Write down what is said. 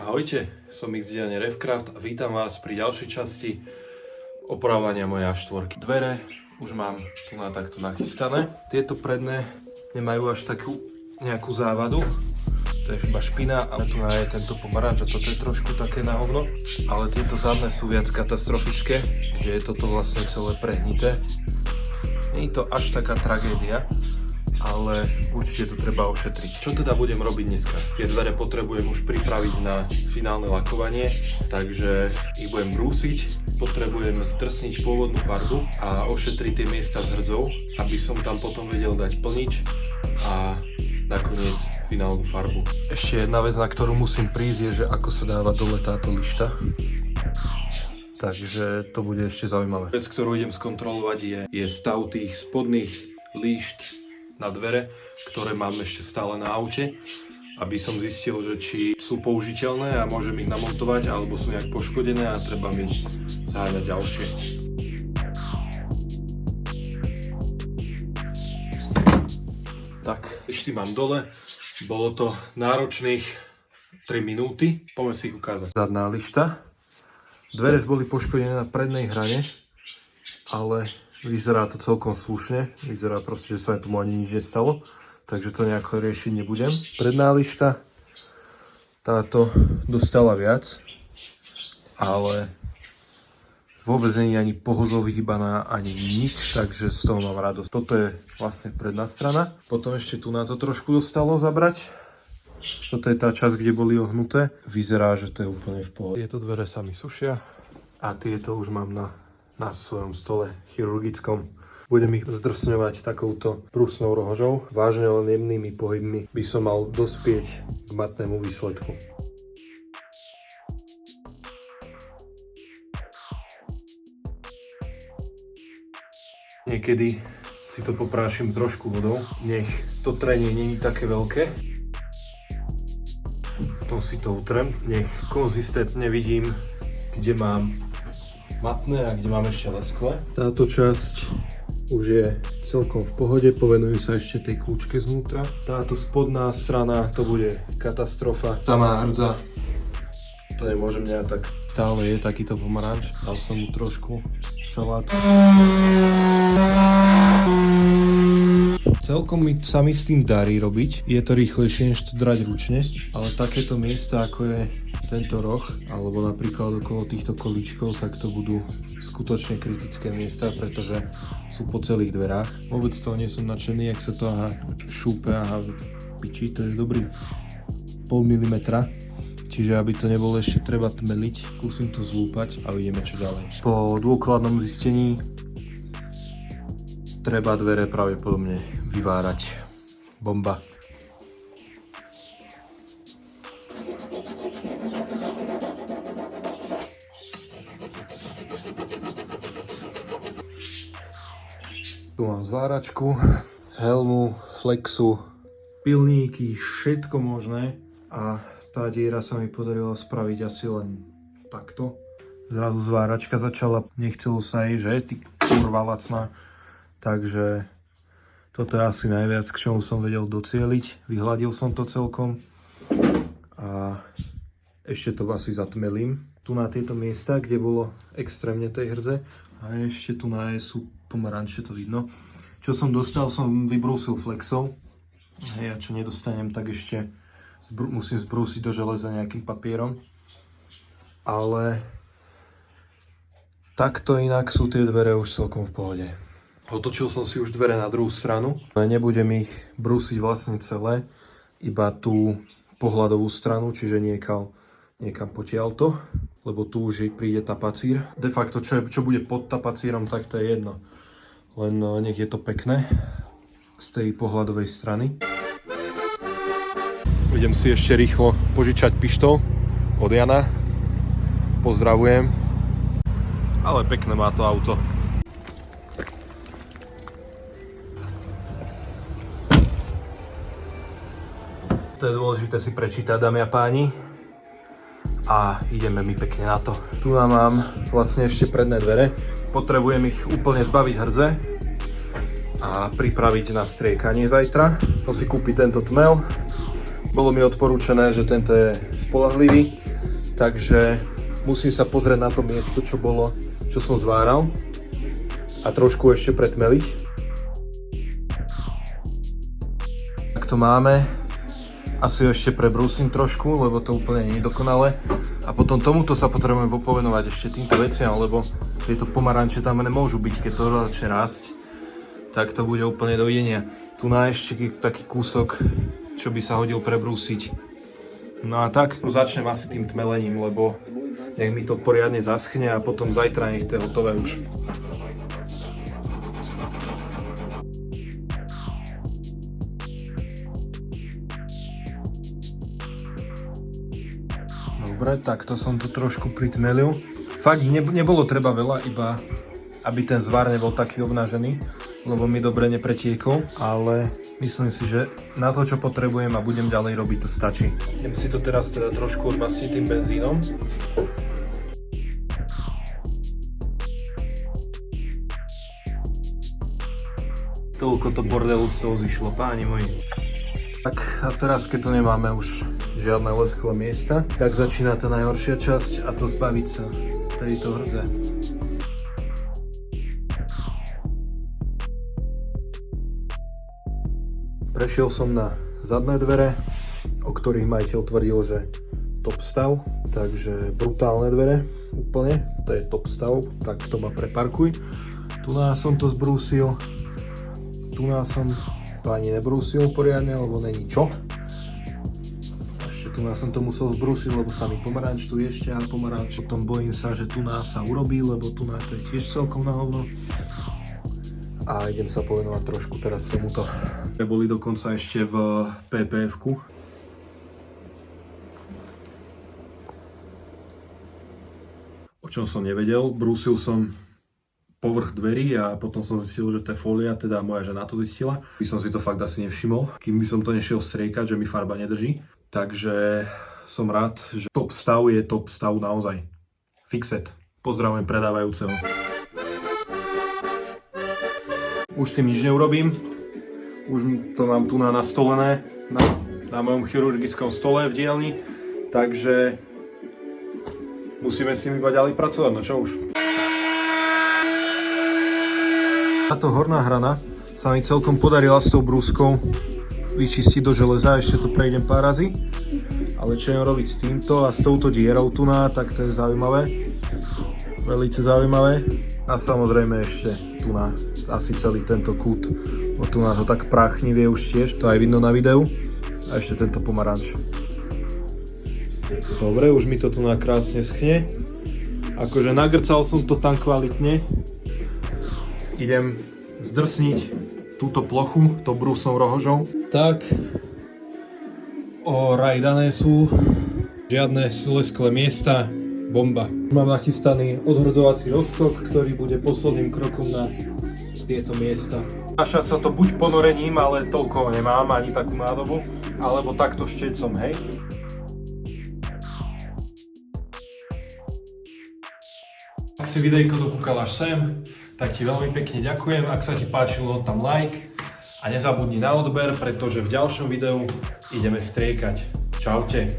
Ahojte, som Xdiane Revcraft a vítam vás pri ďalšej časti opravovania mojej A4. Dvere už mám tu na takto nachystané. Tieto predné nemajú až takú nejakú závadu. To je iba špina, ale tu je tento pomaranč a toto je trošku také na hovno. Ale tieto zadné sú viac katastrofické, kde je toto vlastne celé prehnité. Nie je to až taká tragédia, ale určite to treba ošetriť. Čo teda budem robiť dneska? Tie dvere potrebujem už pripraviť na finálne lakovanie, takže ich budem brúsiť. Potrebujem zdrsniť pôvodnú farbu a ošetriť tie miesta s hrdzou, aby som tam potom vedel dať plnič a nakoniec finálnu farbu. Ešte jedna vec, na ktorú musím prísť, je, že ako sa dáva dole táto lišta. Takže to bude ešte zaujímavé. Vec, ktorú idem skontrolovať je stav tých spodných líšt na dvere, ktoré mám ešte stále na aute, aby som zistil, že či sú použiteľné a môžem ich namontovať, alebo sú nejak poškodené a treba mi zaháňať ďalšie. Tak, ešte mám dole, bolo to náročných 3 minúty, poďme si ich ukázať. Zadná lišta, dvere boli poškodené na prednej hrane, ale vyzerá to celkom slušne, vyzerá proste, že sa tomu ani nič nestalo, takže to nejako riešiť nebudem. Predná lišta, táto dostala viac, ale vôbec nie je ani pohozov vyhybaná, ani nič, takže z toho mám radosť. Toto je vlastne predná strana, potom ešte tu na to trošku dostalo zabrať. Toto je tá časť, kde boli ohnuté, vyzerá, že to je úplne v pohode. Tieto dvere sa mi sušia a tieto už mám na svojom stole chirurgickom. Budem ich zdrsňovať takouto brusnou rohožou. Vážne len jemnými pohybmi by som mal dospieť k matnému výsledku. Niekedy si to poprášim trošku vodou, nech to trenie není také veľké. Potom si to utrem, nech konzistentne vidím, kde mám matné a kde máme ešte lesklé. Táto časť už je celkom v pohode, povenujem sa ešte tej kľúčke znútra. Táto spodná strana, to bude katastrofa. Samá hrdza, to nemôžem nejak tak. Stále je takýto pomaranč, dal som mu trošku šalátu. Celkom sa mi s tým darí robiť, je to rýchlejšie než to drať ručne, ale takéto miesta ako je tento roh, alebo napríklad okolo týchto kolíčkov, tak to budú skutočne kritické miesta, pretože sú po celých dverách. Vôbec toho nie som nadšený, jak sa to šúpe a pičí, to je dobrý pol milimetra. Čiže aby to nebolo ešte treba tmeliť, skúsim to zlúpať a uvidíme čo ďalej. Po dôkladnom zistení treba dvere pravdepodobne vyvárať. Bomba. Tu mám zváračku, helmu, flexu, pilníky, všetko možné a tá diera sa mi podarilo spraviť asi len takto. Zrazu zváračka začala, nechcelo sa jej, že? Ty kurva lacná. Takže toto je asi najviac, k čomu som vedel docieliť. Vyhladil som to celkom a ešte to asi zatmelím. Tu na tieto miesta, kde bolo extrémne tej hrdze a ešte tu na sú pomaranče, to vidno. Čo som dostal, som vybrúsil flexov. Hej, a čo nedostanem, tak ešte musím zbrúsiť do železa nejakým papierom. Ale takto inak sú tie dvere už celkom v pohode. Otočil som si už dvere na druhú stranu. Nebudem ich brúsiť vlastne celé, iba tú pohľadovú stranu, čiže niekam potiaľto, lebo tu už príde tapacír. De facto, čo bude pod tapacírom, tak to je jedno. Len nech je to pekné z tej pohľadovej strany. Idem si ešte rýchlo požičať pištol od Jana. Pozdravujem. Ale pekné má to auto. To je dôležité si prečítať, dámy a páni. A ideme mi pekne na to. Tu mám vlastne ešte predné dvere. Potrebujem ich úplne zbaviť hrdze a pripraviť na striekanie zajtra. Som si kúpiť tento tmel. Bolo mi odporúčené, že tento je spoľahlivý takže musím sa pozrieť na to miesto, čo som zváral a trošku ešte pretmeliť. Tak to máme. Asi ešte prebrúsim trošku, lebo to úplne nie je dokonalé. A potom tomuto sa potrebujem povenovať ešte týmto veciam, lebo tieto pomaranče tam nemôžu byť, keď to začne rásť. Tak to bude úplne dojedenia. Tu na ešte taký kúsok, čo by sa hodil prebrúsiť. No a tak. Začnem asi tým tmelením, lebo nech mi to poriadne zaschne a potom zajtra nech to je hotové už. Dobre, takto som to trošku pritmelil. Fakt nebolo treba veľa, iba aby ten zvar nebol taký obnažený, lebo mi dobre nepretiekol, ale myslím si, že na to, čo potrebujem a budem ďalej robiť, to stačí. Idem si to teraz teda trošku odmastniť tým benzínom. Toľko to bordelu z toho zišlo, páni moji. Tak a teraz, keď to nemáme už žiadne lesklé miesta, tak začína tá najhoršia časť a to zbaviť sa tejto hrdze. Prešiel som na zadné dvere, o ktorých majiteľ tvrdil, že top stav, takže brutálne dvere úplne, to je top stav, tak to ma preparkuj. Tu som to zbrúsil, tu som to ani nebrúsil poriadne, lebo není čo. Ešte tu som to musel zbrúsiť, lebo sa mi pomaranč tu ešte a pomaranč. Potom bojím sa, že tu sa urobí, lebo tu to je tiež celkom na hovno. A idem sa povenovať trošku teraz tomuto. Boli dokonca ešte v PPF-ku. O čom som nevedel, brúsil som povrch dverí a potom som zistil, že to je fólia, teda moja žena to zistila. By som si to fakt asi nevšimol, kým by som to nešiel striekať, že mi farba nedrží. Takže som rád, že top stav je top stav naozaj. Fixet. Pozdravujem predávajúceho. Už s tým nič neurobím. Už to mám tu nastolené na mojom chirurgickom stole v dielni. Takže musíme s tým iba ďalej pracovať, no čo už. Táto horná hrana sa mi celkom podarila s tou brúskou vyčistiť do železa, ešte to prejdem pár razy. Ale čo idem robiť s týmto a s touto dierou tu tak to je zaujímavé. Veľmi zaujímavé. A samozrejme ešte tu asi celý tento kút. Bo tu to tak práchnivie už tiež, to aj vidno na videu. A ešte tento pomaranč. Dobre, už mi to tu krásne schne. Akože nagrcal som to tam kvalitne. Idem zdrsniť túto plochu, to brúsnou rohožou. Tak, rajdané sú, žiadne lesklé miesta, bomba. Mám nachystaný odhrdzovací roztok, ktorý bude posledným krokom na tieto miesta. Naša sa to buď ponorením, ale toľko nemám, ani takú nádobu, alebo takto štecom, hej. Ak si videjko dokúkal až sem, tak ti veľmi pekne ďakujem. Ak sa ti páčilo, daj tam like a nezabudni na odber, pretože v ďalšom videu ideme striekať. Čaute.